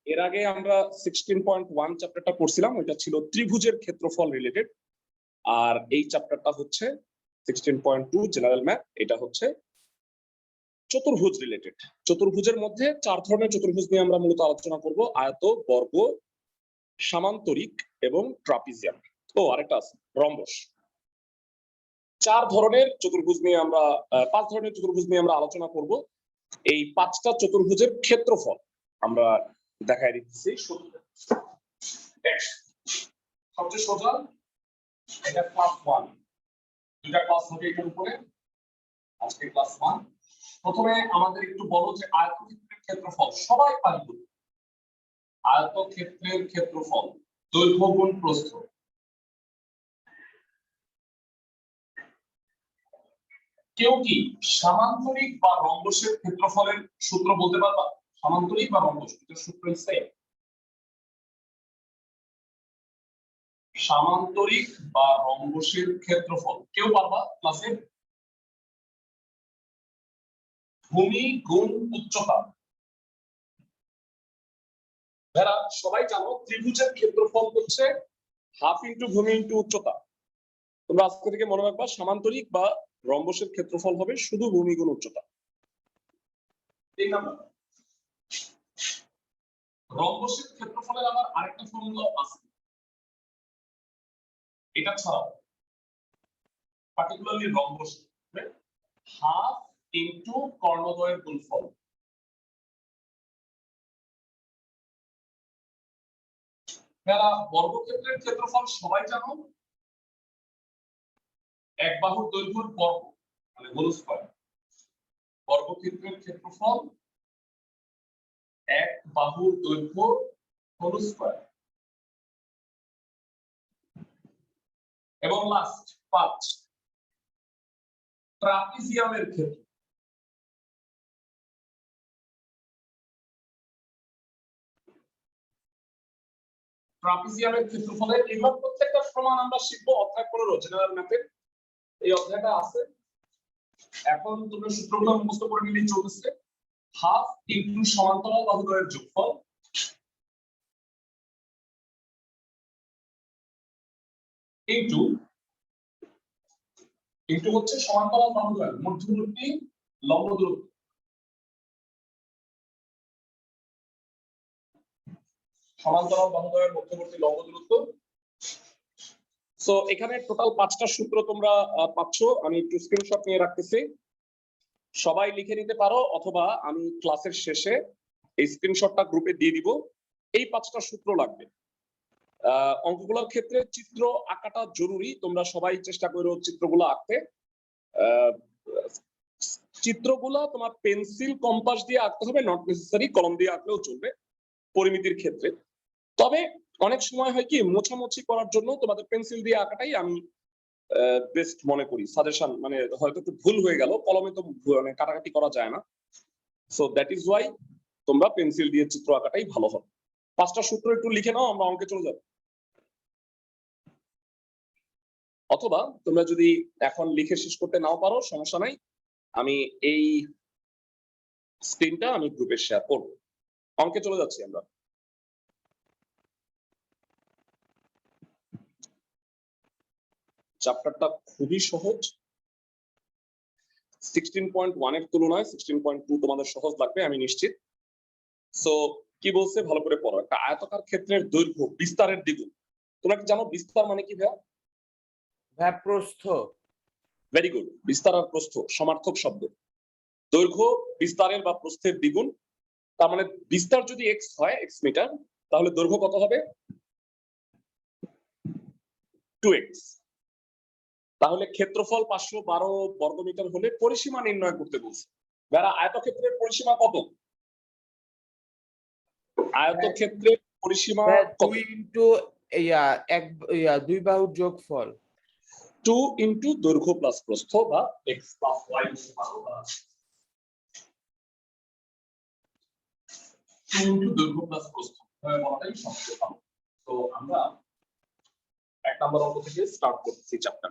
এর আগে আমরা 16.1 চ্যাপ্টারটা পড়ছিলাম, ওইটা ছিল ত্রিভুজের ক্ষেত্রফল রিলেটেড। আর এই চ্যাপ্টারটা হচ্ছে 16.2 জেনারেল ম্যাথ, এটা হচ্ছে চতুর্ভুজ রিলেটেড। চতুর্ভুজের মধ্যে 4 ধরনের চতুর্ভুজ নিয়ে আমরা মূলত আলোচনা করব: আয়ত, বর্গ, সামান্তরিক এবং ট্রাপিজিয়াম। ও আরেকটা আছে রম্বস। 4 ধরনের চতুর্ভুজ নিয়ে আমরা 5 ধরনের চতুর্ভুজ নিয়ে আমরা আলোচনা করব। এই 5টা চতুর্ভুজের ক্ষেত্রফল আমরা দেখাই দিচ্ছি। সবচেয়ে সোজা এটা ক্লাস 1, দুটা ক্লাস হবে এটার উপরে, আজকে ক্লাস 1। প্রথমে আমাদের একটু বলো যে আয়তক্ষেত্রের ক্ষেত্রফল সবাই পারি। আয়তক্ষেত্রের ক্ষেত্রফল দৈর্ঘ্য গুণ প্রস্থ। কেউ কি সামান্তরিক বা রম্বসের ক্ষেত্রফলের সূত্র বলতে পারবা? সামান্তরিক বা রম্বস এর সূত্র সেম। সামান্তরিক বা রম্বসের ক্ষেত্রফল কেউ পারবা ক্লাসে? ভূমি গুণ উচ্চতা। যারা সবাই জানো ত্রিভুজের ক্ষেত্রফল হচ্ছে হাফ ইন্টু ভূমি ইন্টু উচ্চতা। তোমরা আজকে থেকে মনে রাখবা সামান্তরিক বা রম্বসের ক্ষেত্রফল হবে শুধু ভূমি গুণ উচ্চতা। 3 নাম্বার, রম্বসের ক্ষেত্রফলের আবার আরেকটা ফর্মুলা আছে। এটা ছাড়াও পার্টিকুলারলি রম্বস হাফ ইন্টু কর্ণদ্বয়ের গুণফল। যারা বর্গক্ষেত্রের ক্ষেত্রফল সবাই জানো, এক বাহুর দৈর্ঘ্যের বর্গ মানে হোল স্কয়ার। বর্গক্ষেত্রের ক্ষেত্রফল এক বাহুর দৈর্ঘ্য হোল স্কয়ার। এবং লাস্ট 5, ট্রাপিজিয়ামের ক্ষেত্র। ট্রাপিজিয়ামের ক্ষেত্রফলের এগুলো প্রত্যেকটা প্রমাণ আমরা শিখবো অধ্যায় 15 জেনারেল ম্যাথের। এই অধ্যায়টা আছে। এখন তোমরা সূত্রগুলো মুখস্থ করে নিলেই চলছে। হাফ ইনটু সমান্তরাল বাহুদ্বয়ের যোগফল ইনটু হচ্ছে সমান্তরাল বাহুদ্বয়ের মধ্যবর্তী লম্ব দূরত্ব। সমান্তরাল বাহুদ্বয়ের মধ্যবর্তী লম্ব দূরত্ব। সো এখানে টোটাল 5টা সূত্র তোমরা পাচ্ছ। আমি একটু স্ক্রিনশট নিয়ে রাখতেছি, সবাই লিখে নিতে পারো, অথবা আমি ক্লাসের শেষে এই স্ক্রিনশটটা গ্রুপে দিয়ে দিব। এই 5টা সূত্র লাগবে। অঙ্কগুলোর ক্ষেত্রে চিত্র আঁকাটা জরুরি, তোমরা সবাই চেষ্টা করো চিত্রগুলো আঁকতে। চিত্রগুলো তোমার পেন্সিল কম্পাস দিয়ে আঁকতে হবে, নট নেসেসারি কলম দিয়ে আঁকলেও চলবে পরিমিতির ক্ষেত্রে। তবে অনেক সময় হয় কি মোছামুছি করার জন্য তোমাদের পেন্সিল দিয়ে আঁকাটাই আমি বেস্ট মনে করি, সাজেশন। মানে হয়তো একটু ভুল হয়ে গেল, কলমে তো মানে কাটাকাটি করা যায় না। সো দ্যাট ইজ ওয়াই তোমরা পেন্সিল দিয়ে চিত্র আঁকাটাই ভালো হবে। 5টা সূত্র একটু লিখে নাও, আমরা অঙ্কে চলে যাব। অথবা তোমরা যদি এখন লিখে শেষ করতে নাও পারো সমস্যা নাই, আমি এই স্ক্রিনটা আমি গ্রুপে শেয়ার করব। অঙ্কে চলে যাচ্ছি আমরা। চ্যাপ্টারটা খুবই সহজ। 16.1 এর তুলনায় 16.2 তোমাদের সহজ লাগবে আমি নিশ্চিত। সো কি বলছে ভালো করে পড়ো। একটা আয়তাকার ক্ষেত্রের দৈর্ঘ্য বিস্তারের দ্বিগুণ। তোমরা কি জানো বিস্তার মানে কি ভাইয়া? প্রস্থ। Very good. বিস্তার আর প্রস্থ সমার্থক শব্দ। দৈর্ঘ্য বিস্তারের বা প্রস্থের দ্বিগুণ। তার মানে বিস্তার যদি x হয়, x মিটার, তাহলে দৈর্ঘ্য কত হবে? 2x। তাহলে ক্ষেত্রফল 512 বর্গমিটার হলে পরিসীমা নির্ণয় করতে বলছে। যারা আয়তক্ষেত্রের পরিসীমা কত? আয়তক্ষেত্রের পরিসীমা 2 ইনটু 2 বাহুর যোগফল। 2 ইনটু দৈর্ঘ্য প্লাস প্রস্থ বা x প্লাস y। 2 ইনটু দৈর্ঘ্য প্লাস প্রস্থ বলাটাই সবচেয়ে ভালো। তো আমরা 1 নম্বর অঙ্ক থেকে স্টার্ট করতেছি চ্যাপ্টার।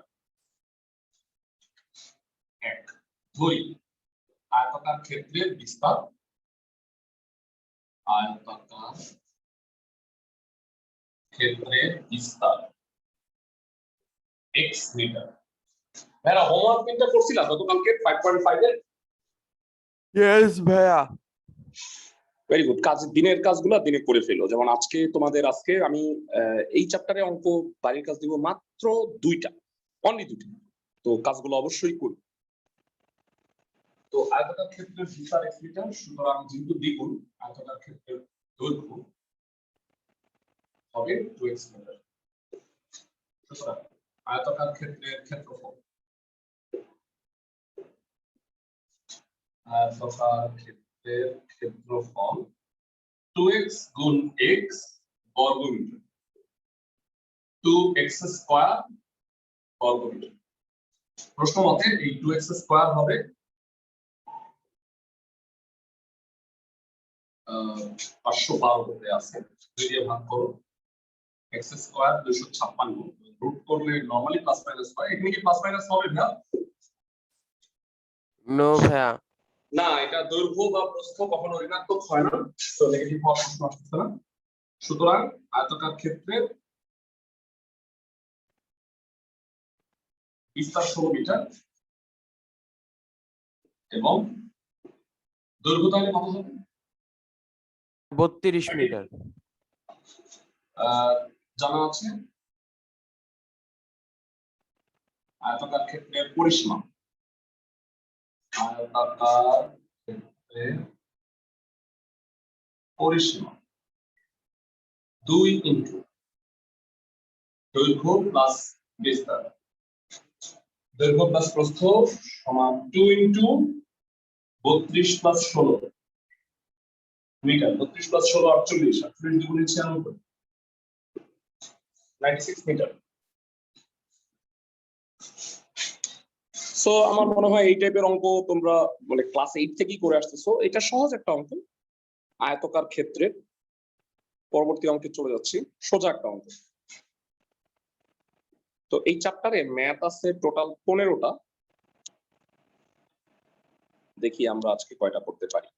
1 ধরি আয়তাকার ক্ষেত্রের বিস্তার আয়তাকার ক্ষেত্রের বিস্তার x মিটার। ভাইয়া হোমওয়ার্ক তিনটা করছিলা গতকালকে 5.5 এর? ইয়েস ভাইয়া। Very good. দিনের কাজগুলো দিনে করে ফেলো। যেমন আজকে আমি এই চ্যাপ্টারে অঙ্ক বাড়ির কাজ দিব মাত্র 2টা, অনলি 2টা। তো কাজগুলো অবশ্যই করো। তো আয়তাকার ক্ষেত্রের বিস্তার x মিটার, সুতরাং যেহেতু দ্বিগুণ আয়তাকার ক্ষেত্রের দৈর্ঘ্য হবে 2x মিটার। সুতরাং আয়তাকার ক্ষেত্রের ক্ষেত্রফল ক্ষেত্রফল 2x গুণ x বর্গ মিটার, 2x স্কয়ার বর্গ মিটার। প্রশ্ন মতে এই 2x স্কয়ার হবে 512 হতে আছে, 2 দিয়ে ভাগ করো, x স্কয়ার 256, রুট করলে নরমালি প্লাস মাইনাস হয়। এখানে কি প্লাস মাইনাস হবে না? নো ভাইয়া। না, এটা দৈর্ঘ্য বা প্রস্থ কখনো ঋণাত্মক হয় না, তো নেগেটিভ হওয়ার প্রশ্ন আসছে না। সুতরাং আয়তাকার ক্ষেত্রের বিস্তার 16 মিটার এবং দৈর্ঘ্য তাহলে কত হবে? 32 মিটার। জানা আছে আয়তাকার ক্ষেত্রের পরিসীমা। আয়তাকার ক্ষেত্রের পরিসীমা 2 ইনটু দৈর্ঘ্য প্লাস বিস্তার। দৈর্ঘ্য প্লাস প্রস্থ সমান 2 ইনটু 32 প্লাস 16 মিটার। 32 প্লাস 16 48, 48 দুগুণে 96, 96 মিটার। সো আমার মনে হয় এই টাইপের অঙ্ক তোমরা মানে ক্লাস 8 থেকেই করে আসতেছো। এটা সহজ একটা অঙ্ক। আয়তাকার ক্ষেত্রের পরবর্তী অঙ্কে চলে যাচ্ছি, সোজা একটা অঙ্ক। তো এই চ্যাপ্টারে ম্যাথ আছে টোটাল 15টা। দেখি আমরা আজকে কয়টা করতে পারি।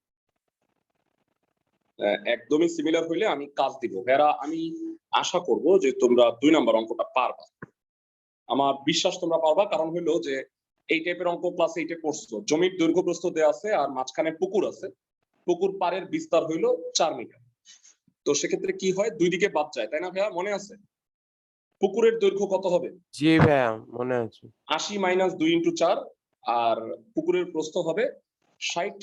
একদমই সিমিলার হইলে আমি কাজ দিব। আমি আশা করব যে তোমরা 2 নাম্বার অঙ্কটা পারবা। আমার বিশ্বাস তোমরা পারবা, কারণ হইলো যে এই টাইপের অঙ্ক ক্লাস 8 এ করছো। জমির দৈর্ঘ্য প্রস্থ দেয়া আছে আর মাঝখানে পুকুর আছে। পুকুর পাড়ের বিস্তার হইলো 4 মিটার। তো সেক্ষেত্রে কি হয়, দুই দিকে বাদ যায়, তাই না ভাইয়া? মনে আছে পুকুরের দৈর্ঘ্য কত হবে? জি ভাইয়া মনে আছে। 80 মাইনাস 2 ইনটু 4, আর পুকুরের প্রস্থ হবে 60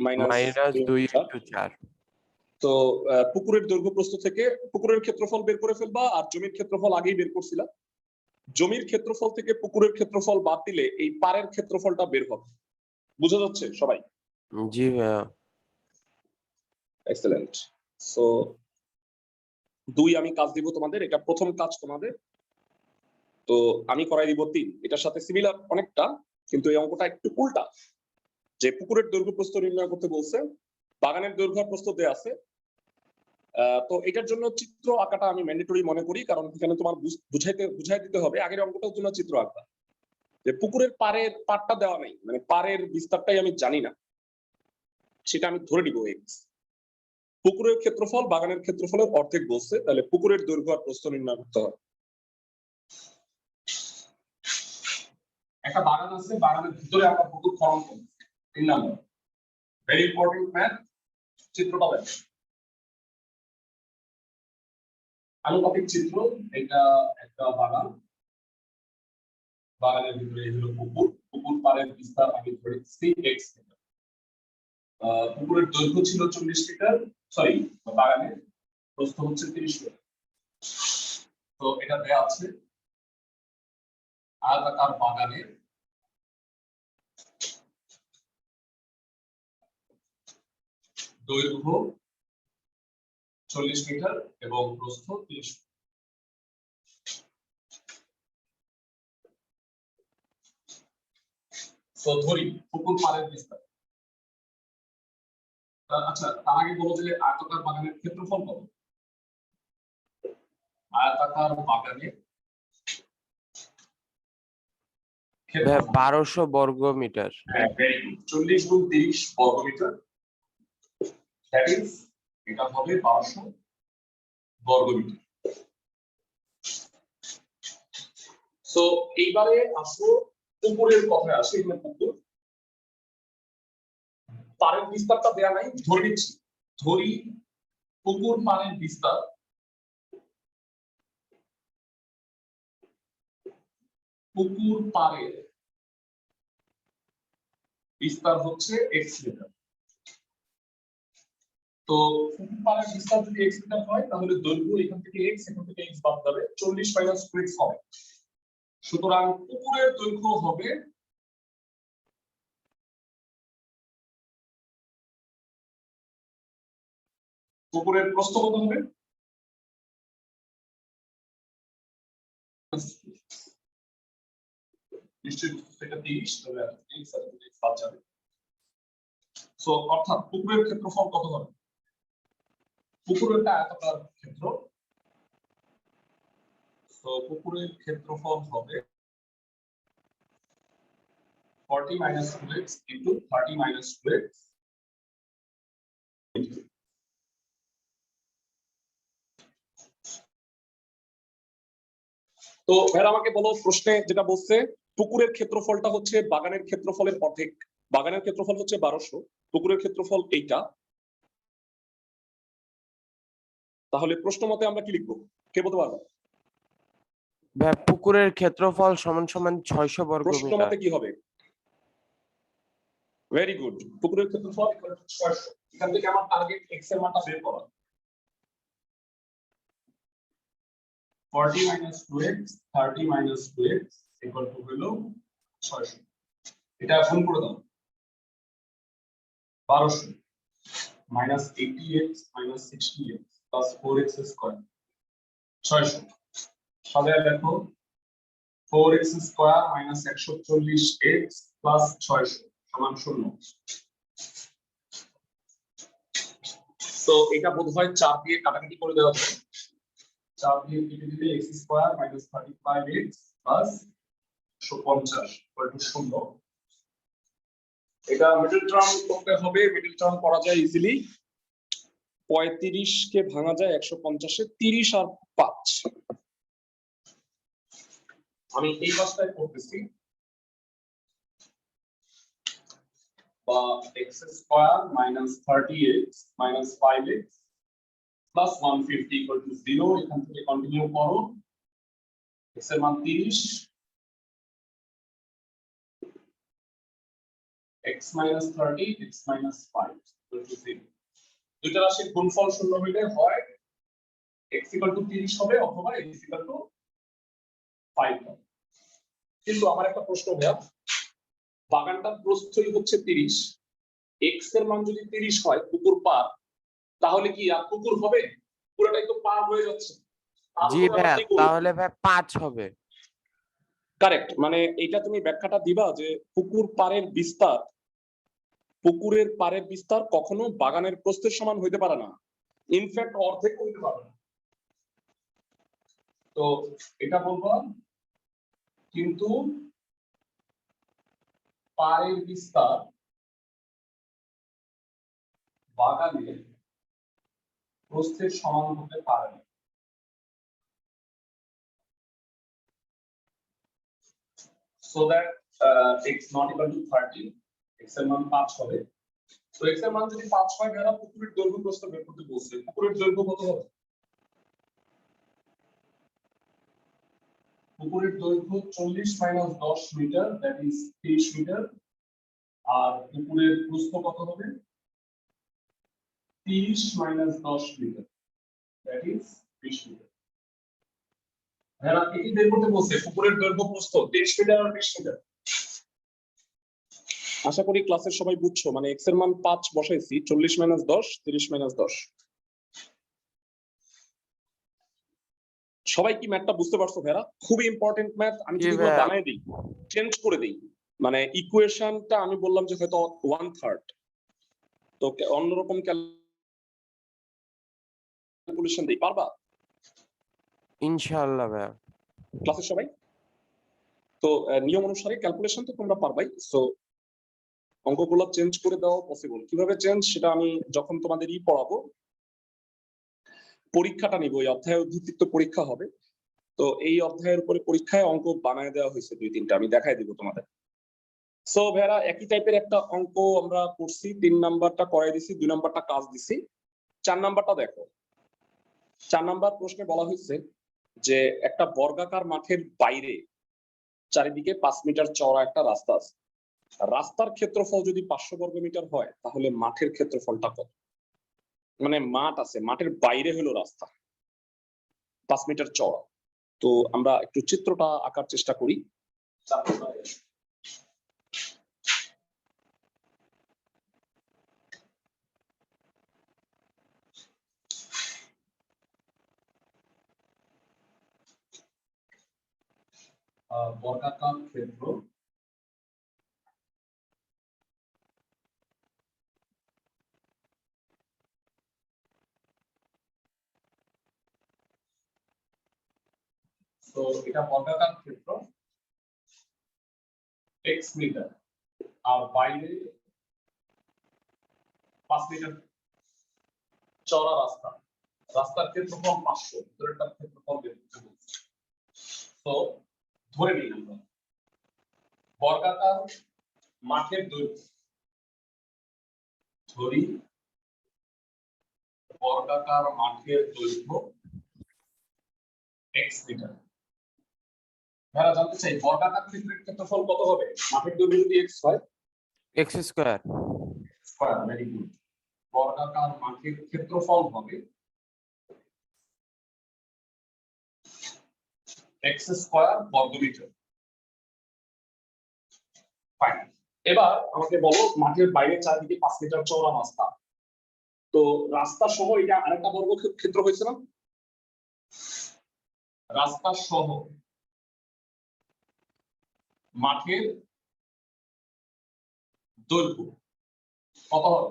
মাইনাস মাইনাস 2 ইনটু 4। তো পুকুরের দৈর্ঘ্য প্রস্থ থেকে পুকুরের ক্ষেত্রফল বের করে ফেলবা, আর জমির ক্ষেত্রফল আগেই বের করছিলা। জমির ক্ষেত্রফল থেকে পুকুরের ক্ষেত্রফল বাদ দিলে এই পাড়ের ক্ষেত্রফলটা বের হবে। বুঝা যাচ্ছে সবাই? জি ভাইয়া। এক্সেলেন্ট। সো 2 আমি কাজ দিব তোমাদের, এটা প্রথম কাজ তোমাদের। তো আমি করাই দিব 3। এটার সাথে সিমিলার অনেকটা, কিন্তু এই অঙ্কটা একটু উল্টা। যে পুকুরের দৈর্ঘ্য প্রস্থ নির্ণয় করতে বলছে, বাগানের দৈর্ঘ্য প্রস্থ দেয়া আছে। তো এটার জন্য চিত্র আঁকাটা আমি ম্যান্ডেটরি মনে করি, কারণ এখানে তোমার বুঝাই দিতে হবে। আগের অঙ্কটার জন্য চিত্র আঁকা, যে পুকুরের পাড়টা দেওয়া নেই, মানে পাড়ের বিস্তারটাই আমি জানি না, সেটা আমি ধরে নিব এক্স। পুকুরের ক্ষেত্রফল বাগানের ক্ষেত্রফলের অর্ধেক বলছে, তাহলে পুকুরের দৈর্ঘ্য আর প্রস্থ নির্ণয় করতে হবে। একটা বাগান আছে, বাগানের ভিতরে আমরা পুকুর খনন করব। 3 নাম্বার ভেরি ইম্পর্টেন্ট ম্যাথ। চিত্রটা দেখো, আনুপাতিক চিত্র। এটা একটা বাগান, বাগানের ভিতরে এই হলো পুকুর, পুকুর পাড়ের বিস্তার আমি ধরেছি x মিটার। পুকুরের দৈর্ঘ্য ছিল 40 মিটার, সরি বাগানের প্রস্থ হচ্ছে 30 মিটার। তো এটা দেয়া আছে আয়তাকার বাগানের দৈর্ঘ্য 40 মিটার এবং প্রস্থ 30 মিটার। তো ধরি পুকুর পাড়ের বিস্তার। আচ্ছা, তার আগে বলো যে আয়তাকার বাগানের ক্ষেত্রফল কত? আয়তাকার বাগানের 1200 বর্গ মিটার। হ্যাঁ, ভেরি গুড। 40 গুণ 30 বর্গ মিটার, দ্যাট ইজ এটা হবে 1200 বর্গমিটার। সো এইবারে আসো পুকুরের কথায় আসে। এখানে পুকুর, পাড়ের বিস্তারটা দেয়া নাই, ধরে নিচ্ছি, ধরি পুকুর পাড়ের বিস্তার পুকুর পাড়ের বিস্তার হচ্ছে x মিটার। তো পুকুর পাড়ের বিস্তার যদি x মিটার হয় তাহলে দৈর্ঘ্য এখান থেকে x, এখান থেকে x বাদ যাবে, 40 মাইনাস 2x হবে। সুতরাং পুকুরের দৈর্ঘ্য হবে পুকুরের প্রস্থ কত হবে? নিশ্চয়ই এটা 30, তবে 30 আর 30 বাদ যাবে। সো অর্থাৎ পুকুরের ক্ষেত্রফল কত হবে? পুকুরের আয়তাকার ক্ষেত্র, তো পুকুরের ক্ষেত্রফল হবে 40 minus 2x into 30 minus 2x। তো এর আমাকে বলো, প্রশ্নে যেটা বলছে পুকুরের ক্ষেত্রফলটা হচ্ছে বাগানের ক্ষেত্রফলের অর্ধেক। বাগানের ক্ষেত্রফল হচ্ছে 1200, পুকুরের ক্ষেত্রফল এইটা। তাহলে প্রশ্ন মতে আমরা কি লিখবো, কে বলতে পারবো? ভাইয়া পুকুরের ক্ষেত্রফল সমান সমান 600 বর্গ প্রশ্ন মিটার। মতে কি হবে? ভেরি গুড, পুকুরের ক্ষেত্রফল 600। এখান থেকে আমার টার্গেট x এর মানটা বের করা। 40 minus 2x 30 minus 2x equal to হলো 600। এটা গুণ করে দাও, 1200 minus 80x minus 60x plus 4x square 600। সাজায় দেখো 4x square minus 140x plus 600 সমান 0। তো এটা বোধহয় 4 দিয়ে কাটাকাটি করে দেওয়া হবে। 4 দিয়ে কেটে দিলে x square minus 35x plus 150 equal to 0। এটা মিডল টার্ম করতে হবে। মিডল টার্ম করা যায় ইজিলি। 35 কে ভাঙা যায় 150 এ, 30 আর 5। আমি এই পাশটায় করতেছি, বা x square minus 30x minus 5x plus 150 equal to 0। এখান থেকে কন্টিনিউ করো, x এর মান 30, x minus 30 x minus 5 equal to 0। দুইটা রাশির গুণফল শূন্য হইলে হয় x equal to 30 হবে অথবা x equal to 5 হবে। কিন্তু আমার একটা প্রশ্ন ভাইয়া, বাগানটার প্রস্থই হচ্ছে 30, x এর মান যদি 30 হয় পুকুর পার, তাহলে কি আর পুকুর হবে? পুরোটাই তো পার হয়ে যাচ্ছে। জি ভাইয়া, তাহলে ভাই 5 হবে। কারেক্ট, মানে এটা তুমি ব্যাখ্যাটা দিবা যে পুকুর পাড়ের বিস্তার, পুকুরের পাড়ের বিস্তার কখনো বাগানের প্রস্থের সমান হইতে পারে না, ইনফ্যাক্ট অর্ধেক হইতে পারে না। তো এটা বলবো, কিন্তু পাড়ের বিস্তার বাগানের প্রস্থের সমান হতে পারে না। So that x not equal to 30, x এর মান 5 হবে। তো x এর মান যদি 5 হয়, যারা পুকুরের দৈর্ঘ্য প্রস্থ বের করতে বলছে, পুকুরের দৈর্ঘ্য কত হবে? পুকুরের দৈর্ঘ্য 40 minus 10 metre, that is 30 metre. আর পুকুরের প্রস্থ কত হবে? 30 minus 10 metre, that is 20 metre. যারা এটি বের করতে বলছে পুকুরের দৈর্ঘ্য প্রস্থ 30 মিটার আর 20 মিটার। আশা করি ক্লাসের সবাই বুঝছো, মানে x এর মান 5 বসাইছি, 40 মাইনাস 10 30 মাইনাস 10। সবাই কি ম্যাথটা বুঝতে পারছো ভাইরা? খুবই ইম্পর্টেন্ট ম্যাথ। আমি যদি এগুলো বানাই দিই, চেঞ্জ করে দিই, মানে ইকুয়েশনটা আমি বললাম যে হয়তো 1/3, তো অন্যরকম ক্যালকুলেশন দিই, পারবা ইনশাআল্লাহ ভাইয়া। ক্লাসের সবাই? তো নিয়ম অনুসারে ক্যালকুলেশন তো তোমরা পারবাই। সো অঙ্কগুলো চেঞ্জ করে দেওয়া পসিবল। কিভাবে চেঞ্জ সেটা আমি যখন তোমাদের পড়াবো পরীক্ষাটা নিব, এই অধ্যায় ভিত্তিক তো পরীক্ষা হবে। তো এই অধ্যায়ের উপরে পরীক্ষায় অঙ্ক বানায় দেওয়া হয়েছে 2-3টা, আমি দেখাই দিব তোমাদের। সো ভাইরা একই টাইপের একটা অঙ্ক আমরা করছি, 3 নাম্বারটা করাই দিছি, 2 নাম্বারটা কাজ দিছি। 4 নাম্বারটা দেখো। 4 নাম্বার প্রশ্নে বলা হয়েছে যে একটা বর্গাকার মাঠের বাইরে চারিদিকে 5 মিটার চওড়া একটা রাস্তা আছে। রাস্তার ক্ষেত্রফল যদি 500 বর্গ মিটার হয় তাহলে মাঠের ক্ষেত্রফলটা কত? মানে মাঠ আছে, মাঠের বাইরে হলো রাস্তা, 5 মিটার চওড়া। তো আমরা একটু চিত্রটা আঁকার চেষ্টা করি। বর্গাকার ক্ষেত্র তো এটা বর্গাকার ক্ষেত্র x মিটার আর বাইরে 5 মিটার চওড়া রাস্তা, রাস্তার ক্ষেত্রফল 500, ভিতরেরটার ক্ষেত্রফল বের করতে বলছে। তো ধরে নিই আমরা বর্গাকার মাঠের দৈর্ঘ্য, ধরি বর্গাকার মাঠের দৈর্ঘ্য x মিটার। যারা জানতে চাই বর্গাকার ক্ষেত্রের ক্ষেত্রফল কত হবে? মাঠের দৈর্ঘ্য যদি x হয়, x স্কয়ার। Very good. বর্গাকার মাঠের ক্ষেত্রফল হবে x স্কয়ার বর্গমিটার। ফাইন। এবার আমাকে বলো মাঠের বাইরে চারদিকে 5 মিটার চওড়া রাস্তা, তো রাস্তা সহ এটা আরেকটা বর্গক্ষেত্র হয়েছে না? রাস্তা সহ মাঠের দৈর্ঘ্য কত হবে?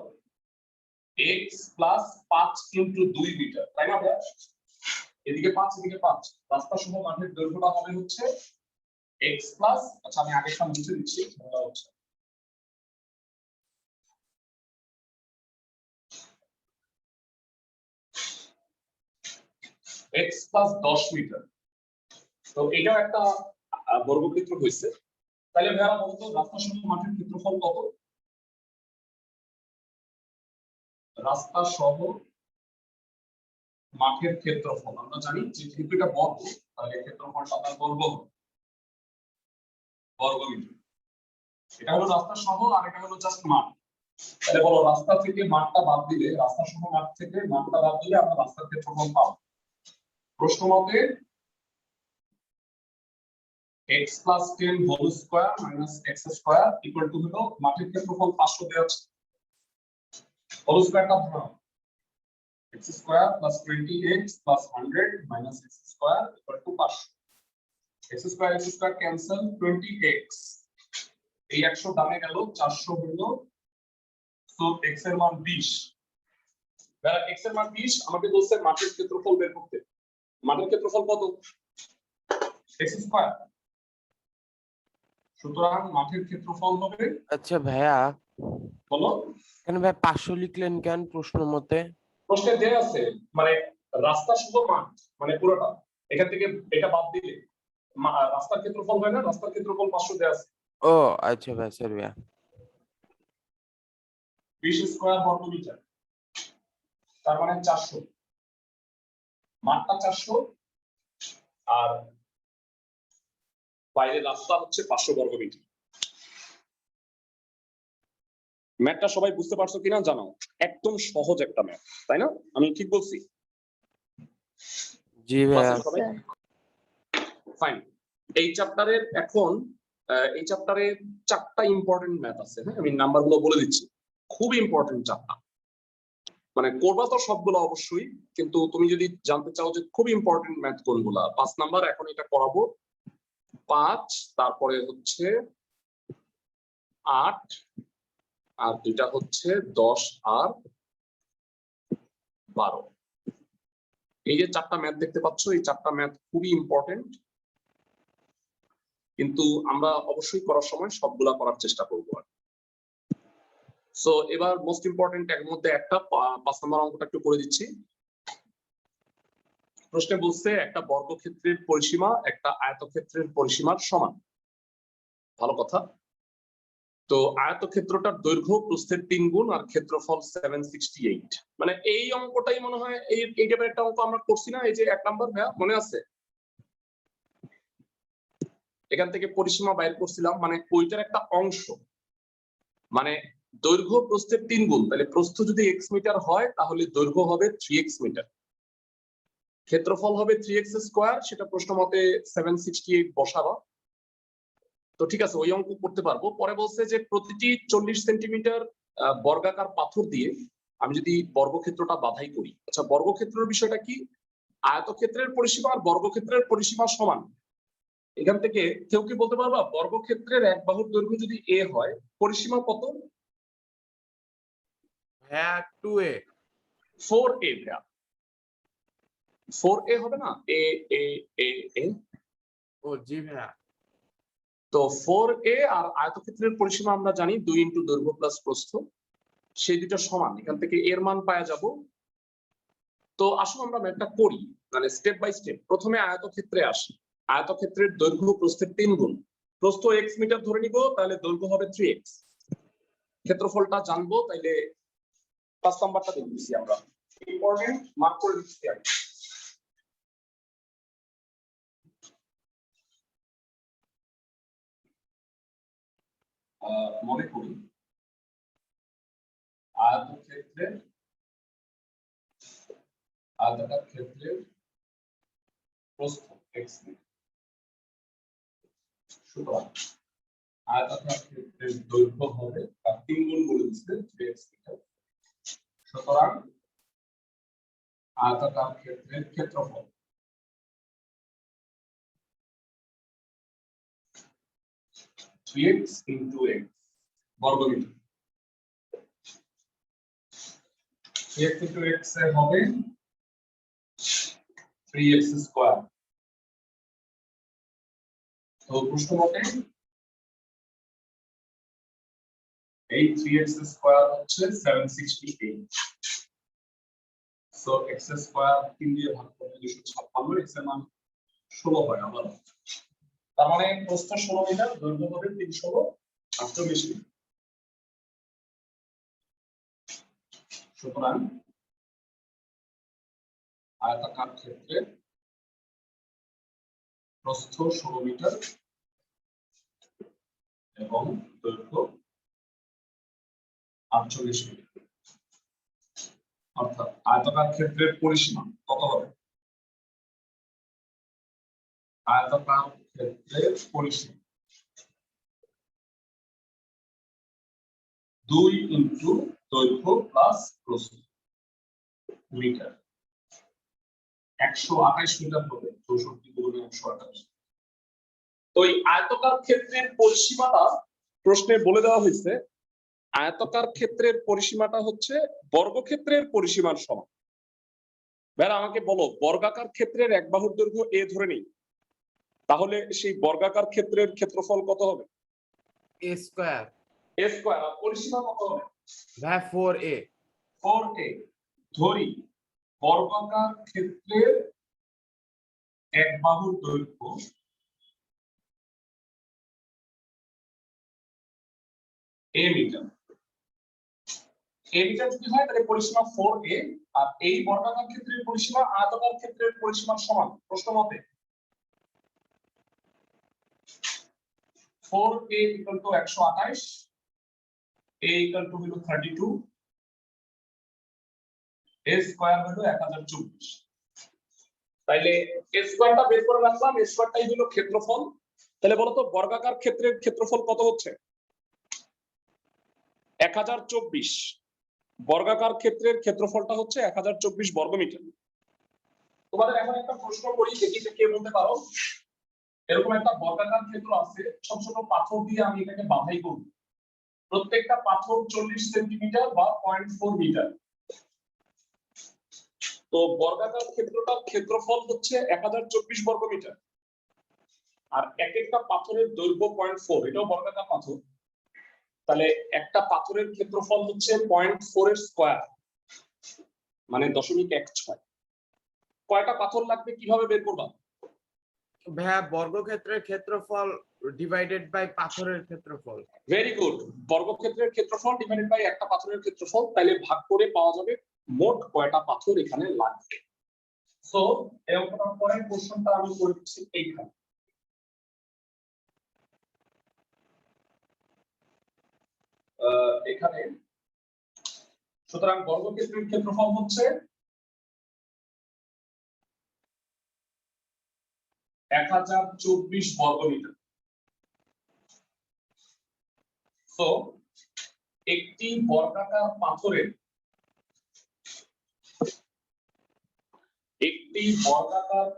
x প্লাস 5 ইনটু 2 মিটার, তাই না? এদিকে 5 এদিকে 5, রাস্তা সহ মাঠের দৈর্ঘ্যটা হবে হচ্ছে x প্লাস, আচ্ছা আমি আগেরটা মুছে দিচ্ছি, সেটা হচ্ছে x প্লাস 10 মিটার। তো এটাও একটা বর্গক্ষেত্র হয়েছে। তাহলে ভাইয়া বলতো রাস্তা সহ মাঠের ক্ষেত্রফল কত? রাস্তা সহ মাঠের ক্ষেত্রফল আমরা জানি যে যেহেতু এটা বর্গ, তাহলে ক্ষেত্রফলটা তার বর্গমিটার। এটা হলো রাস্তা সহ আর এটা হলো জাস্ট মাঠ। তাহলে বলো রাস্তা থেকে মাঠটা বাদ দিলে, রাস্তা সহ মাঠ থেকে মাঠটা বাদ দিলে আমরা রাস্তার ক্ষেত্রফল পাবো। প্রশ্ন মতে x plus 10 whole square minus x square equal to হলো মাঠের ক্ষেত্রফল 500 দেওয়া আছে। whole squareটা ধরো x square plus 20x plus 100 minus x square equal to 500। x square cancel, 20x এই 100 ডানে গেল, 400 হলো, সো x এর মান 20। যারা x এর মান 20 আমাকে বলছে মাঠের ক্ষেত্রফল বের করতে। মাঠের ক্ষেত্রফল কত? x square. সুতরাং মাঠের ক্ষেত্রফল হবে, আচ্ছা ভাইয়া, বলো কেন ভাই 500 লিখলেন কেন প্রশ্ন মতে? প্রশ্নে দেয়া আছে মানে রাস্তা সহ মাঠ মানে পুরোটা, এখান থেকে এটা বাদ দিলে রাস্তার ক্ষেত্রফল হয় না, রাস্তার ক্ষেত্রফল 500 দেয়া আছে। ও আচ্ছা ভাই, সরি ভাইয়া। 20 স্কয়ার বর্গমিটার, তার মানে 400, মাঠটা 400 আর বাইরে রাস্তা হচ্ছে 500 বর্গমিটার। ম্যাথটা সবাই বুঝতে পারছো কিনা জানাও। একদম সহজ একটা ম্যাথ, তাই না? আমি ঠিক বলছি? জি ভাইয়া। ফাইন। এই চ্যাপ্টারের এখন এই চ্যাপ্টারে 4টা ইম্পর্টেন্ট ম্যাথ আছে। হ্যাঁ, আমি নাম্বারগুলো বলে দিচ্ছি, খুব ইম্পর্টেন্ট 4টা। মানে করবা তো সবগুলো অবশ্যই, কিন্তু তুমি যদি জানতে চাও যে খুব ইম্পর্টেন্ট ম্যাথ কোনগুলা, 5 নাম্বার এখন এটা করাবো। 5, তারপরে হচ্ছে 8, আর দুইটা হচ্ছে 10 আর 12। এই যে 4টা ম্যাথ দেখতে পাচ্ছ, এই 4টা ম্যাথ খুবই ইম্পর্টেন্ট, কিন্তু আমরা অবশ্যই করার সময় সবগুলা করার চেষ্টা করবো। সো এবার মোস্ট ইম্পর্টেন্ট এর মধ্যে একটা 5 নম্বর অঙ্কটা একটু করে দিচ্ছি। প্রশ্নে বলছে একটা বর্গক্ষেত্রের পরিসীমা একটা আয়তক্ষেত্রের পরিসীমার সমান। ভালো কথা। তো আয়তক্ষেত্রটার দৈর্ঘ্য প্রস্থের 3 গুণ আর ক্ষেত্রফল 768। মানে এই অঙ্কটাই মনে হয় এই টাইপের একটা অঙ্ক আমরা করছি না, এই যে 1 নাম্বার, ভাইয়া মনে আছে? এখান থেকে পরিসীমা বাইর করছিলাম, মানে ওইটার একটা অংশ। মানে দৈর্ঘ্য প্রস্থের 3 গুণ, তাহলে প্রস্থ যদি x মিটার হয় তাহলে দৈর্ঘ্য হবে 3x মিটার, ক্ষেত্রফল হবে 3x স্কয়ার, সেটা প্রশ্ন মতে 768 বসাবা। তো ঠিক আছে, ওই অঙ্ক করতে পারবো। পরে বলছে যে প্রতিটি 40 সেন্টিমিটার বর্গাকার পাথর দিয়ে আমি যদি বর্গক্ষেত্রটা বাধাই করি। আচ্ছা, বর্গক্ষেত্রের বিষয়টা কি? আয়তক্ষেত্রের পরিসীমা আর বর্গক্ষেত্রের পরিসীমা সমান। এখান থেকে কেউ কি বলতে পারবা বর্গক্ষেত্রের এক বাহুর দৈর্ঘ্য যদি a হয়, পরিসীমা কত? হ্যাঁ 2a 4a। ভাইয়া 4a হবে না? a a a a। ও জি ভাইয়া। তো 4a আর আয়তক্ষেত্রের পরিসীমা আমরা জানি 2 ইনটু দৈর্ঘ্য প্লাস প্রস্থ, সেই দুটো সমান। এখান থেকে এর মান পাওয়া যাব। তো আসুন আমরা ম্যাথটা করি, মানে স্টেপ বাই স্টেপ। প্রথমে আয়তক্ষেত্রে আসি। আয়তক্ষেত্রের দৈর্ঘ্য প্রস্থের 3 গুণ, প্রস্থ x মিটার ধরে নিব, তাহলে দৈর্ঘ্য হবে 3x। ক্ষেত্রফলটা জানবো, তাইলে 5 নাম্বারটা দেখতেছি আমরা, ইম্পর্টেন্ট, মার্ক করে দিচ্ছি আমি। মনে করি আয়তক্ষেত্রের প্রস্থ x মিটার, সুতরাং আয়তক্ষেত্রের দৈর্ঘ্য হবে 3 গুণ বলে দিচ্ছে 3x মিটার। সুতরাং আয়তাকার ক্ষেত্রের ক্ষেত্রফল 3x into x বর্গমিটার। 3x into x এ হবে 3x স্কয়ার। তো প্রশ্ন মতে এই 3x স্কয়ার হচ্ছে 768। সো x স্কয়ার 3 দিয়ে ভাগ করলে 256, x এর মান 16 হয় আবার। তার মানে প্রস্থ 16 মিটার, দৈর্ঘ্য হবে 348 মিটার। সুতরাং আয়তাকার ক্ষেত্রে প্রস্থ 16 মিটার এবং দৈর্ঘ্য 48 মিটার। অর্থাৎ আয়তাকার ক্ষেত্রের পরিসীমা কত হবে? আয়তাকার ক্ষেত্রের পরিসীমা 2 ইনটু দৈর্ঘ্য প্লাস প্রস্থ মিটার, 128 মিটার হবে। 64 গুণে 128। তো এই আয়তাকার ক্ষেত্রের পরিসীমাটা প্রশ্নে বলে দেওয়া হয়েছে। আয়তাকার ক্ষেত্রের পরিসীমাটা হচ্ছে বর্গক্ষেত্রের পরিসীমার সমান। ভাইরা আমাকে বলো, বর্গাকার ক্ষেত্রের এক বাহুর দৈর্ঘ্য a ধরে নেই, তাহলে সেই বর্গাকার ক্ষেত্রের ক্ষেত্রফল কত হবে? a square. a square. আর পরিসীমা কত হবে? ভাই 4a 4a। ধরি বর্গাকার ক্ষেত্রের এক বাহুর দৈর্ঘ্য a মিটার। a মিটার যদি হয় তাহলে পরিসীমা 4a, আর এই বর্গাকার ক্ষেত্রের পরিসীমা আয়তাকার ক্ষেত্রের পরিসীমার সমান। প্রশ্ন মতে 4a equal to 128, a equal to হলো 32, a স্কয়ার হলো 1024। তাইলে a স্কয়ারটা বের করে রাখলাম, a স্কয়ারটাই হলো ক্ষেত্রফল। তাহলে বলো তো বর্গাকার ক্ষেত্রের ক্ষেত্রফল কত হচ্ছে? 1024। বর্গাকার ক্ষেত্রের ক্ষেত্রফলটা হচ্ছে 1024 বর্গমিটার। তোমাদের এখন একটা প্রশ্ন করি, দেখি কে বলতে পারো। এরকম একটা বর্গাকার ক্ষেত্র আছে, ছোট ছোট পাথর দিয়ে আমি এটাকে বাধাই করব। প্রত্যেকটা পাথর 40 সেন্টিমিটার বা 0.4 মিটার। তো বর্গাকার ক্ষেত্রটার ক্ষেত্রফল হচ্ছে 1024 বর্গমিটার, আর এক একটা পাথরের দৈর্ঘ্য 0.4। এটাও বর্গাকার পাথর। তাহলে একটা পাথরের ক্ষেত্রফল হচ্ছে 0.4 এর স্কয়ার, মানে 0.16। কয়টা পাথর লাগবে কিভাবে বের করবা? ভাইয়া বর্গক্ষেত্রের ক্ষেত্রফল ডিভাইডেড বাই পাথরের ক্ষেত্রফল। ভেরি গুড, বর্গক্ষেত্রের ক্ষেত্রফল ডিভাইডেড বাই একটা পাথরের ক্ষেত্রফল, তাইলে ভাগ করে পাওয়া যাবে মোট কয়টা পাথর এখানে লাগবে। সো এই অঙ্কটার পরের কোশ্চেনটা আমি করে দিচ্ছি এইখানে। এখানে সুতরাং বর্গক্ষেত্রের ক্ষেত্রফল হচ্ছে 1024 বর্গমিটার। তো একটি বর্গাকার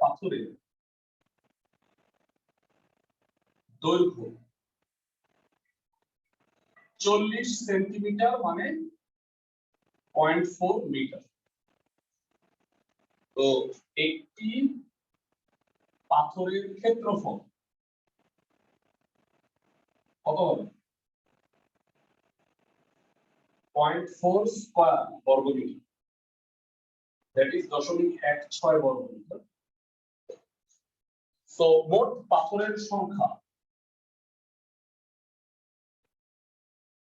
পাথরের দৈর্ঘ্য 40 সেন্টিমিটার মানে 0.4 মিটার। তো একটি পাথরের ক্ষেত্রফল কত হবে? 0.4 স্কয়ার বর্গমিটার, দ্যাট ইজ 0.16 বর্গমিটার। তো মোট পাথরের সংখ্যা,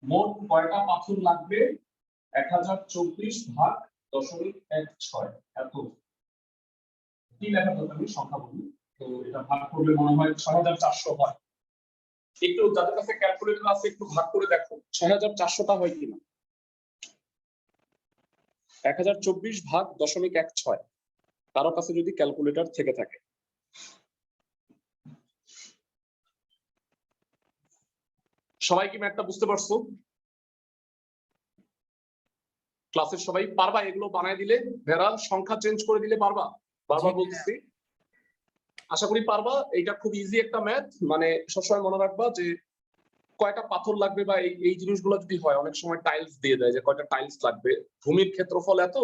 মোট কয়টা পাথর লাগবে? 1024 ভাগ 0.16, এত কি লেখা দরকার নেই, সংখ্যা বলি। তো এটা ভাগ করলে মনে হয় 6400 হয়। একটু যাদের কাছে ক্যালকুলেটর আছে একটু ভাগ করে দেখো 6400টা হয় কিনা। 1024 ভাগ 0.16, কারো কাছে যদি ক্যালকুলেটর থেকে থাকে। সবাই কি ম্যাথটা বুঝতে পারছো? ক্লাসের সবাই পারবা এগুলো বানায় দিলে? ভেরাল সংখ্যা চেঞ্জ করে দিলে পারবা? বারবার বলতেছি, আশা করি পারবা। এটা খুব ইজি একটা ম্যাথ, মানে সবসময় মনে রাখবা যে কয়টা পাথর লাগবে বা এই জিনিসগুলো যদি হয়, অনেক সময় টাইলস দিয়ে দেয় যে কয়টা টাইলস লাগবে, ভূমির ক্ষেত্রফল এত,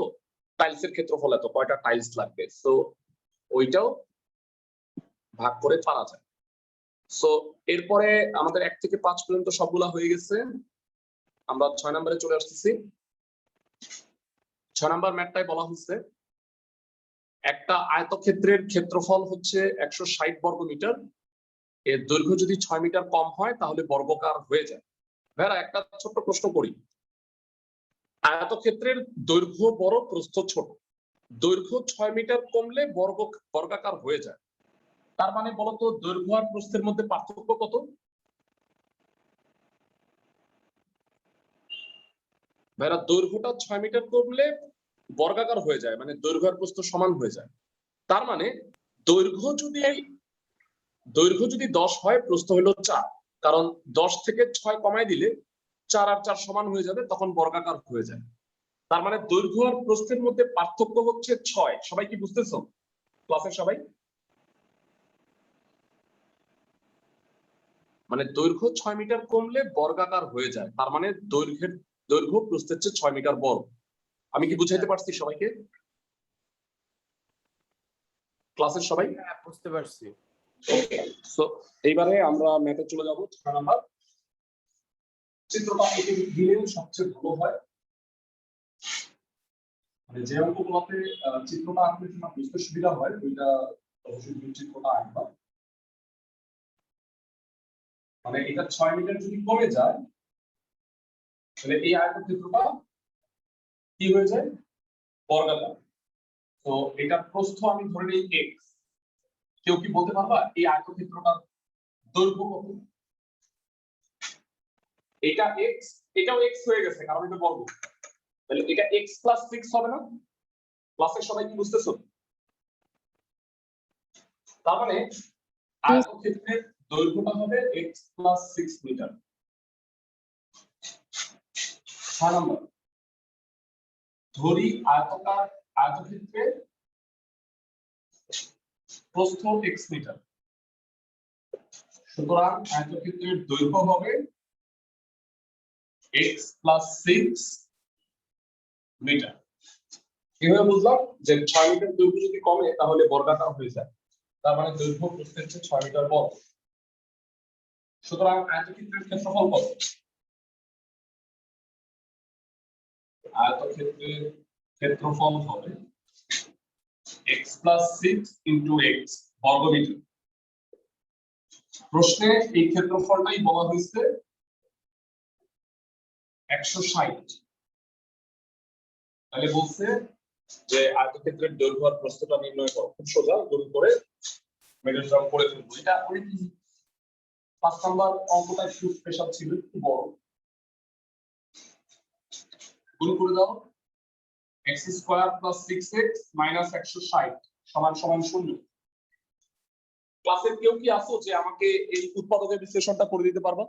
টাইলসের ক্ষেত্রফল এত, কয়টা টাইলস লাগবে। সো ওইটাও ভাগ করে পারা যায়। সো এরপরে আমাদের 1 থেকে 5 পর্যন্ত সবগুলা হয়ে গেছে। আমরা 6 নম্বরে চলে আসতেছি। 6 নম্বর ম্যাথটাই বলা হচ্ছে একটা আয়তক্ষেত্রের ক্ষেত্রফল হচ্ছে 160 বর্গমিটার, এর দৈর্ঘ্য যদি 6 মিটার কম হয় তাহলে বর্গাকার হয়ে যায়। ভাইরা একটা ছোট্ট প্রশ্ন করি, আয়তক্ষেত্রের দৈর্ঘ্য বড় প্রস্থ ছোট, দৈর্ঘ্য 6 মিটার কমলে বর্গাকার হয়ে যায়, তার মানে বলতো দৈর্ঘ্য আর প্রস্থের মধ্যে পার্থক্য কত? ভাইরা দৈর্ঘ্যটা 6 মিটার কমলে বর্গাকার হয়ে যায়, মানে দৈর্ঘ্য আর প্রস্থ সমান হয়ে যায়। তার মানে দৈর্ঘ্য যদি 10 হয়, প্রস্থ হলো 4, কারণ 10 থেকে 6 কমায় দিলে 4 আর 4 সমান হয়ে যাবে, তখন বর্গাকার হয়ে যায়। তার মানে দৈর্ঘ্য আর প্রস্থের মধ্যে পার্থক্য হচ্ছে 6। সবাই কি বুঝতেছো ক্লাসের সবাই? মানে দৈর্ঘ্য 6 মিটার কমলে বর্গাকার হয়ে যায়, তার মানে দৈর্ঘ্য প্রস্থের চেয়ে 6 মিটার বড়। আমি কি বুঝাইতে পারছি সবাইকে? ক্লাসের সবাই বুঝতে পারছি। সো এইবারে আমরা ম্যাথে চলে যাব। 6 নাম্বার চিত্রটা এঁকে দিলে সবচেয়ে ভালো হয়, মানে যে অঙ্কগুলোতে চিত্রটা আঁকলে তোমার বুঝতে সুবিধা হয়, ওইটা অবশ্যই তুমি চিত্রটা আঁকবা। মানে এটা 6 মিটার যদি কমে যায় তাহলে এই আয়তক্ষেত্রটা কি হয়ে যায়? বর্গাকার। তো এটা প্রস্থ আমি ধরে নিই x। কেউ কি বলতে পারবা এই আয়তক্ষেত্রটার দৈর্ঘ্য কত? এটা x, এটাও x হয়ে গেছে কারণ এটা বর্গ, তাহলে এটা x + 6 হবে না? ক্লাসের সবাই কি বুঝতেছো? তার মানে আয়তক্ষেত্রের দৈর্ঘ্যটা হবে x + 6 মিটার। 6 নম্বর ধরি আয়তক্ষেত্রের প্রস্থ x মিটার, সুতরাং আয়তক্ষেত্রের দৈর্ঘ্য হবে x + 6 মিটার। কিভাবে বুঝলাম যে 6 মিটার দৈর্ঘ্য যদি কমে তাহলে বর্গাকার হয়ে যায়, তার মানে দৈর্ঘ্য প্রস্থের চেয়ে 6 মিটার বড়। সুতরাং আয়তক্ষেত্রের ক্ষেত্রফল কত? আয়তক্ষেত্রের ক্ষেত্রফল হবে x প্লাস 6 ইন্টু এক্স বর্গমিটার। প্রশ্নে এই ক্ষেত্রফলটাই বলা হয়েছে 160। তাহলে বলছে যে আয়তক্ষেত্রের দৈর্ঘ্য আর প্রস্থটা নির্ণয় করো। খুব সোজা, গুণ করে মেজারটা করে ফেলবো। এটা অনেক ইজি। 5 নাম্বার অঙ্কটা একটু স্পেশাল ছিল, একটু বড়। গুণ করে দাও, x square plus 6x minus 160 সমান সমান 0। ক্লাসের কেউ কি আছো যে আমাকে এই উৎপাদকের বিশ্লেষণটা করে দিতে পারবা?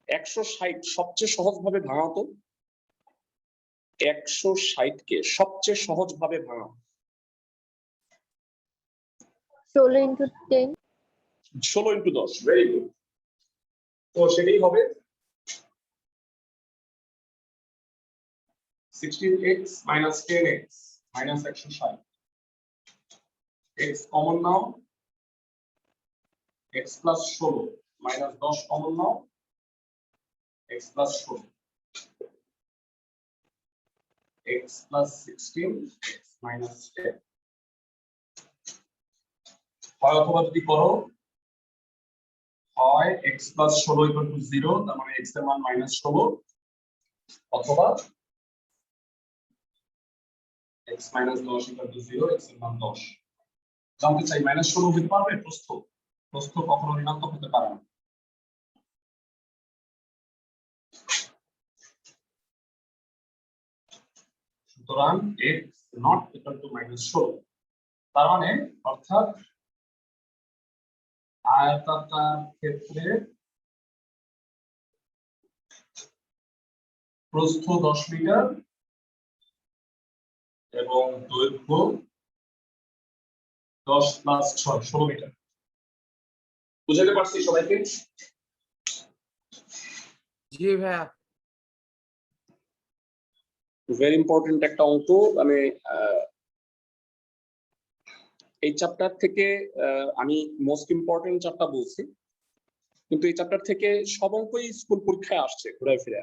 160 সবচেয়ে সহজ ভাবে ভাঙাতো। 160 কে সবচেয়ে সহজ ভাবে ভাঙাও। 16 into 10 16 into 10, ভেরি গুড। তো সেটাই হবে 16x minus 10x minus 160। x common নাও, x plus 16 minus 10 কমন নাও, x plus 16, x plus 16, x minus 10। হয় অথবা যদি করো, হয় x plus 16 equal to 0, তার মানে x এর মান minus 16, অথবা x minus 10 equal to 0, x এর মান 10। জানতে চাই minus 16 হতে পারবে প্রস্থ? প্রস্থ কখনো ঋণাত্মক হতে পারে না। সুতরাং x not equal to minus 16। তার মানে অর্থাৎ আয়তাকার ক্ষেত্রে প্রস্থ 10 মিটার এবং দৈর্ঘ্য 10 প্লাস 6 16 মিটার। বুঝাতে পারছি সবাইকে? জি ভাইয়া। ভেরি ইম্পর্টেন্ট একটা অঙ্ক। মানে এই চ্যাপ্টার থেকে আমি মোস্ট ইম্পর্টেন্ট চারটা বলছি, কিন্তু এই চ্যাপ্টার থেকে সব অঙ্কই স্কুল পরীক্ষায় আসছে ঘুরে ফিরে।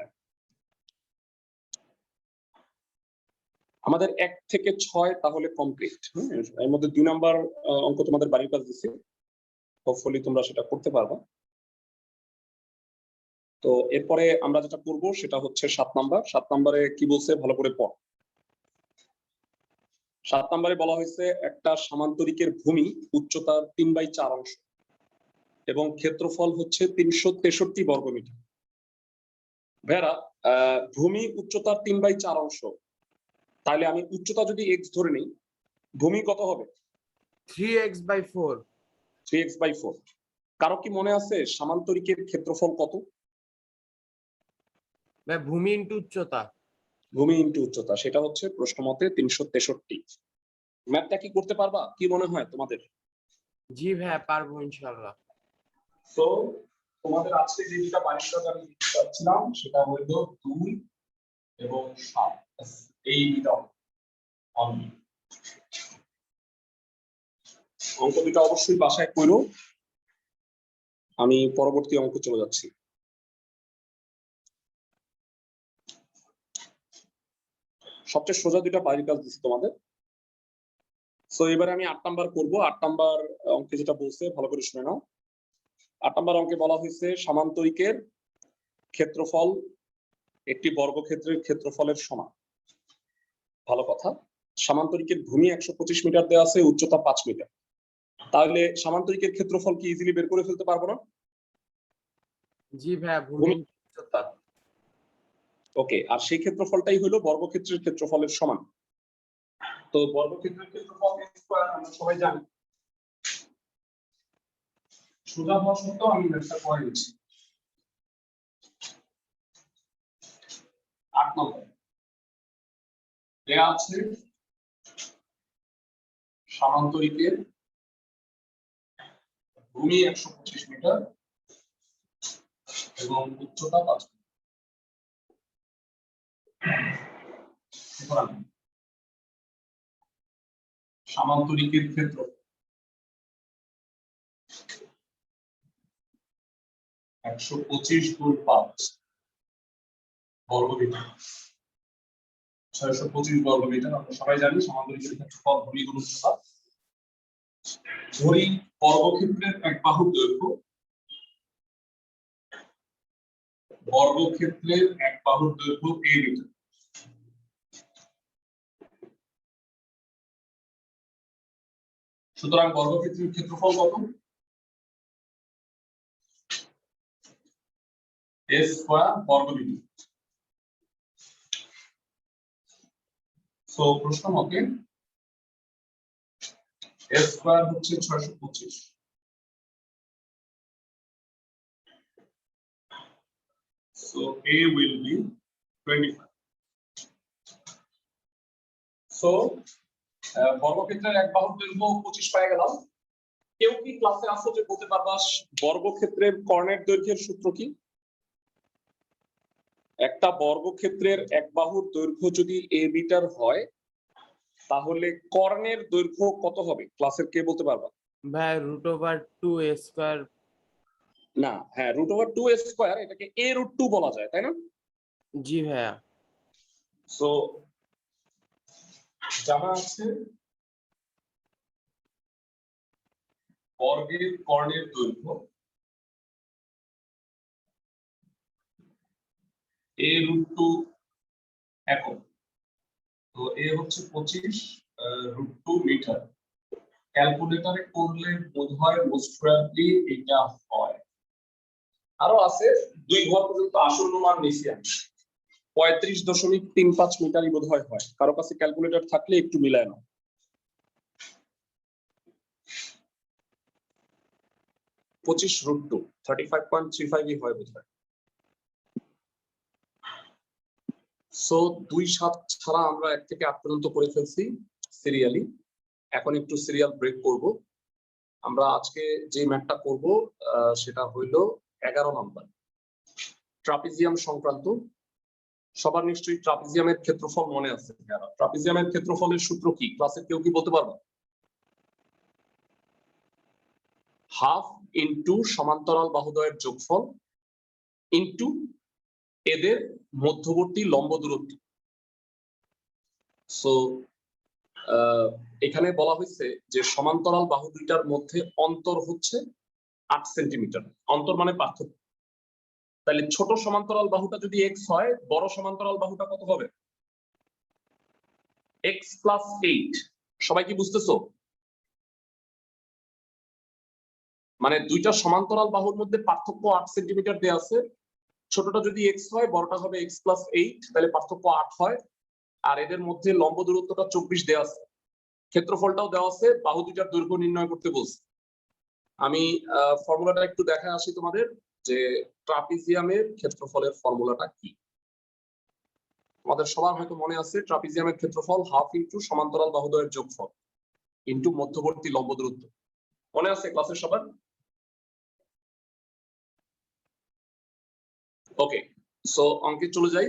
আমাদের 1 থেকে 6 তাহলে কমপ্লিট। এর মধ্যে 2 নাম্বার অঙ্ক তোমাদের বাড়ির কাজ দিচ্ছি, হোপফুলি তোমরা সেটা করতে পারবা। তো এরপরে আমরা যেটা করব সেটা হচ্ছে 7 নাম্বার। 7 নাম্বারে কি বলছে ভালো করে পড়। 7 নাম্বারে বলা হয়েছে একটা সামান্তরিকের ভূমি উচ্চতার 3/4 অংশ এবং ক্ষেত্রফল হচ্ছে 363 বর্গমিটার। ভাইরা, ভূমি উচ্চতার 3/4 অংশ, তাহলে আমি উচ্চতা যদি x ধরে নিই, ভূমি কত হবে? 3x/4। 3x/4। কারো কি মনে আছে সামান্তরিকের ক্ষেত্রফল কত? ভাই ভূমি ইনটু উচ্চতা। ভূমি ইনটু উচ্চতা, সেটা হচ্ছে প্রশ্ন মতে 363। ম্যাথটা কি করতে পারবা? কি মনে হয় তোমাদের? জি ভাইয়া, পারবো ইনশাআল্লাহ। তো তোমাদের আজকে যে দুটা বাড়ির কাজ আমি দিতে চাচ্ছিলাম সেটা হলো 2 এবং 7। এই দুটো অনলি। অঙ্ক দুটো অবশ্যই বাসায় করো। আমি পরবর্তী অঙ্ক চলে যাচ্ছি। সবচেয়ে সোজা দুটা বাড়ির কাজ দিচ্ছি তোমাদের। সো এবারে আমি 8 নাম্বার করব। 8 নাম্বার অঙ্কে যেটা বলছে ভালো করে শুনে নাও। 8 নাম্বার অঙ্কে বলা হয়েছে সামান্তরিকের ক্ষেত্রফল একটি বর্গক্ষেত্রের ক্ষেত্রফলের সমান। ভালো কথা। সামান্তরিকের ভূমি 125 মিটার দেওয়া আছে, উচ্চতা 5 মিটার। তাহলে সামান্তরিকের ক্ষেত্রফল কি ইজিলি বের করে ফেলতে পারবো না? জি ভাইয়া, ভূমি ইনটু উচ্চতা। ওকে, আর সেই ক্ষেত্রফলটাই হলো বর্গক্ষেত্রের ক্ষেত্রফলের সমান। তো বর্গক্ষেত্রের ক্ষেত্রফল স্কয়ার আমরা সবাই জানি। সোজা হওয়া সত্ত্বেও আমি ব্যাখ্যা করে দিচ্ছি। 8 নম্বর দেয়া আছে সামান্তরিকের ভূমি 125 মিটার এবং উচ্চতা 5 মিটার। সুতরাং সামান্তরিকের ক্ষেত্র 125 গুণ 5 বর্গমিটার 625 বর্গ মিটার। আমরা সবাই জানি সমান্তরিকের ক্ষেত্রফল ধরি গুণ উচ্চতা। ধরি বর্গক্ষেত্রের এক বাহুর দৈর্ঘ্য, বর্গক্ষেত্রের এক বাহুর দৈর্ঘ্য a মিটার। সুতরাং বর্গক্ষেত্রের ক্ষেত্রফল কত? a স্কয়ার বর্গ মিটার। সো প্রশ্ন মতে a স্কয়ার হচ্ছে 625। So A will be 25. So বর্গক্ষেত্রের এক বাহুর দৈর্ঘ্য 25 পেয়ে গেলাম। কেউ কি ক্লাসে আসো যে বলতে পারবা বর্গক্ষেত্রের কর্ণের দৈর্ঘ্যের সূত্র কি? একটা বর্গক্ষেত্রের এক বাহুর দৈর্ঘ্য যদি a মিটার হয় তাহলে কর্ণের দৈর্ঘ্য কত হবে? ক্লাসের কে বলতে পারবা? ভাই √2a স্কয়ার। না, হ্যাঁ √2a স্কয়ার, এটাকে a√2 বলা যায়, তাই না? জি ভাইয়া। সো জানা আছে বর্গের কর্ণের দৈর্ঘ্য a√2 একক। তো a হচ্ছে 25 √2 মিটার। ক্যালকুলেটরে করলে বোধহয় মোস্ট প্রবাবলি এটা হয়। আরো আছে 2 ঘর পর্যন্ত আসন্ন মান নিছি আমি 35.35 মিটারই বোধহয় হয়। কারো কাছে ক্যালকুলেটর থাকলে একটু মিলায় নাও। 25√2 35.35 হয় বোধহয়। সো 2-7 ছাড়া আমরা 1 থেকে 8 পর্যন্ত করে ফেলছি সিরিয়ালি। এখন একটু সিরিয়াল ব্রেক করব। আমরা আজকে যে ম্যাথটা করব সেটা হইলো 11 নম্বর ট্রাপিজিয়াম সংক্রান্ত। সবার নিশ্চয়ই ট্রাপিজিয়ামের ক্ষেত্রফল মনে আছে। ট্রাপিজিয়ামের ক্ষেত্রফলের সূত্র কি? ক্লাসে কেউ কি বলতে পারবে? হাফ ইনটু সমান্তরাল বাহুদ্বয়ের যোগফল ইনটু এদের মধ্যবর্তী লম্ব দূরত্ব। সো এখানে বলা হয়েছে যে সমান্তরাল বাহু দুইটার মধ্যে অন্তর হচ্ছে 8 সেন্টিমিটার। অন্তর মানে পার্থক্য। তাহলে ছোট সমান্তরাল বাহুটা যদি x হয়, বড় সমান্তরাল বাহুটা কত হবে? x + 8। সবাই কি বুঝতেছো? মানে দুইটা সমান্তরাল বাহুর মধ্যে পার্থক্য 8 সেন্টিমিটার দেয়া আছে। ছোটটা যদি x হয়, বড়টা হবে x + 8, তাহলে পার্থক্য 8 হয়। আর এদের মধ্যে লম্ব দূরত্বটা 24 দেয়া আছে। ক্ষেত্রফলটাও দেওয়া আছে, বাহু দুইটার দৈর্ঘ্য নির্ণয় করতে বলছে। আমি ফর্মুলাটা একটু দেখায় আসি তোমাদের যে ট্রাপিজিয়ামের ক্ষেত্রফলের ফর্মুলাটা কি। তোমাদের সবার হয়তো মনে আছে ট্রাপিজিয়ামের ক্ষেত্রফল হাফ ইনটু সমান্তরাল বাহুদ্বয়ের যোগফল ইনটু মধ্যবর্তী লম্ব দূরত্ব। মনে আছে ক্লাসের সবার? ওকে, সো অঙ্কে চলে যাই।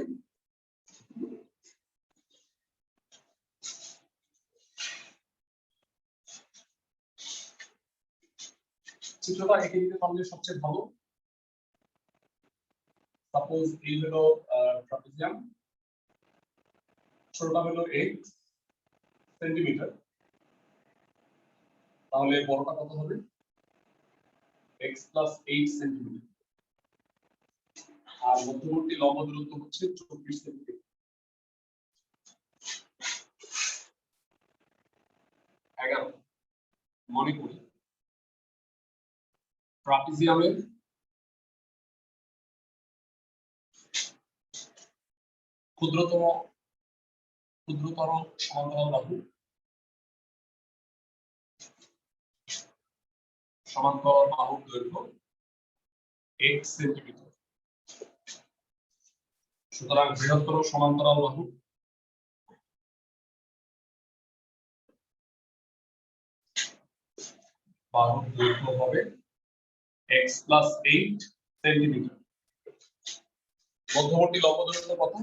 চিত্রটা এঁকে দিতে পারলে সবচেয়ে ভালো। সাপোজ এই হলো ট্রাপিজিয়াম, ছোটটা হলো 8 সেন্টিমিটার, তাহলে বড়টা কত হবে? x + 8 centimetre. আর মধ্যবর্তী লম্ব দূরত্ব হচ্ছে 24 সেন্টিমিটার। 11 মনে করি ট্রাপিজিয়ামের ক্ষুদ্রতর সমান্তরাল বাহু সমান্তরাল বাহুর দৈর্ঘ্য x সেন্টিমিটার। সুতরাং বৃহত্তর সমান্তরাল বাহু বাহুর দৈর্ঘ্য হবে x + 8 সেন্টিমিটার। মধ্যবর্তী লম্ব দূরত্ব কত?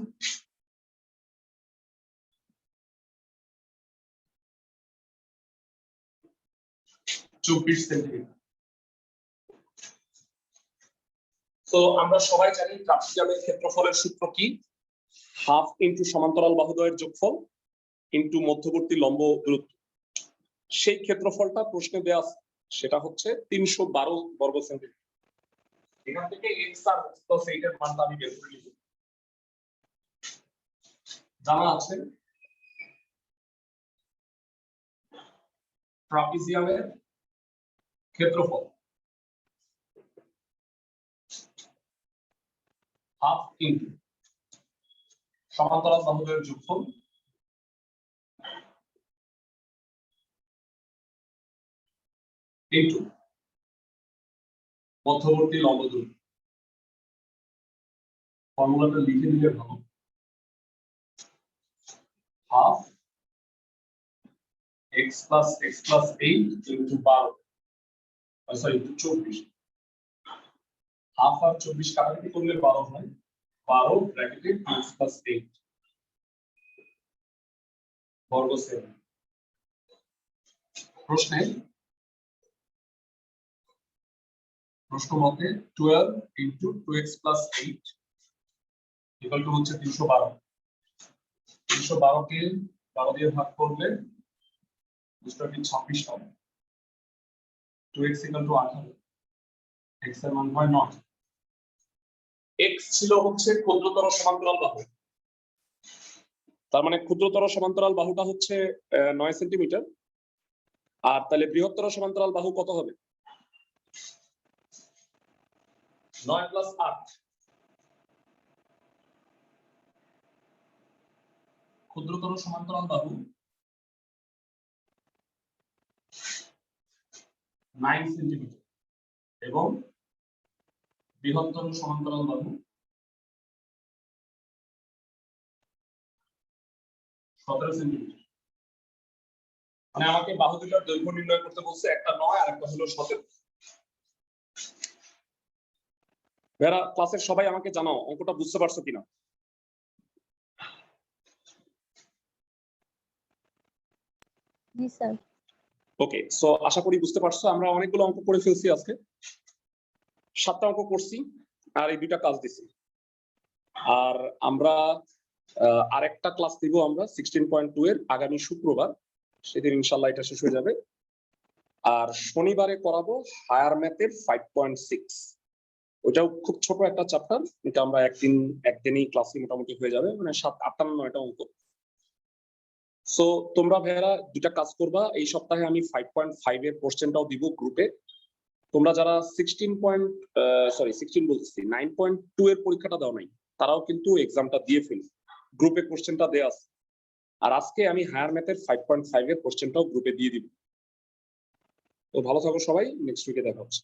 24 সেন্টিমিটার। তো আমরা সবাই জানি ট্রাপিজিয়ামের ক্ষেত্রফলের সূত্র কি? হাফ ইন্টু সমান্তরাল বাহুদ্বয়ের যোগফল ইন্টু মধ্যবর্তী লম্ব দূরত্ব। সেই ক্ষেত্রফলটা প্রশ্নে দেয়া আছে, সেটা হচ্ছে 312 বর্গ সেন্টিমিটার। এখান থেকে x আর প্লাস 8 এর মানটা আমি বের করে নিব। জানা আছে ট্রাপিজিয়ামের ক্ষেত্রফল হাফ ইন্টু সমান্তরাল বাহুদ্বয়ের যোগফল ইন্টু মধ্যবর্তী লম্ব দূরত্ব। ফর্মুলাটা লিখে দিলে ভালো। Half x plus 8 into 12, sorry into 24। Half আর 24 কাটাকাটি করলে 12 হয়। 12 ব্র্যাকেটে x plus 8 বর্গ সেমি। প্রশ্ন মতে 12 into 2x plus 8 equal to হচ্ছে 312। 312 কে 12 দিয়ে ভাগ করলে 26 হবে। 2x ইকুয়াল টু 18, x এর মান হয় 9। x ছিল হচ্ছে ক্ষুদ্রতর সমান্তরাল বাহু, তার মানে ক্ষুদ্রতর সমান্তরাল বাহুটা হচ্ছে 9 সেন্টিমিটার। আর তাহলে বৃহত্তর সমান্তরাল বাহু কত হবে? 9 প্লাস 8। ক্ষুদ্রতর সমান্তরাল বাহু 9 সেন্টিমিটার এবং বৃহত্তর সমান্তরাল বাহু 17 সেন্টিমিটার। মানে আমাকে বাহু দুটার দৈর্ঘ্য নির্ণয় করতে বলছে, একটা 9 আর একটা হলো 17। যারা ক্লাসের সবাই আমাকে জানাও অঙ্কটা বুঝতে পারছো কিনা। জি স্যার। ওকে, সো আশা করি বুঝতে পারছো। আমরা অনেকগুলো অঙ্ক করে ফেলছি আজকে, 7টা অঙ্ক করছি আর এই 2টা কাজ দিছি। আর আমরা আরেকটা ক্লাস দিব আমরা 16.2 এর আগামী শুক্রবার, সেদিন ইনশাআল্লাহ এটা শেষ হয়ে যাবে। আর শনিবারে করাবো হায়ার ম্যাথের 5.6। ওটাও খুব ছোট একটা চ্যাপ্টার, এটা আমরা একদিনই ক্লাসে মোটামুটি হয়ে যাবে, মানে 7, 8, 9টা অঙ্ক। সো তোমরা ভাইয়ারা 2টা কাজ করবা এই সপ্তাহে। আমি 5.5 এর কোশ্চেনটাও দিব গ্রুপে। তোমরা যারা 9.2 এর পরীক্ষাটা দাও নাই, তারাও কিন্তু এক্সামটা দিয়ে ফেলবে, গ্রুপে কোশ্চেনটা দেয়া আছে। আর আজকে আমি হায়ার ম্যাথের 5.5 এর কোশ্চেনটাও গ্রুপে দিয়ে দিব। তো ভালো থাকো সবাই, নেক্সট উইকে দেখা হচ্ছে।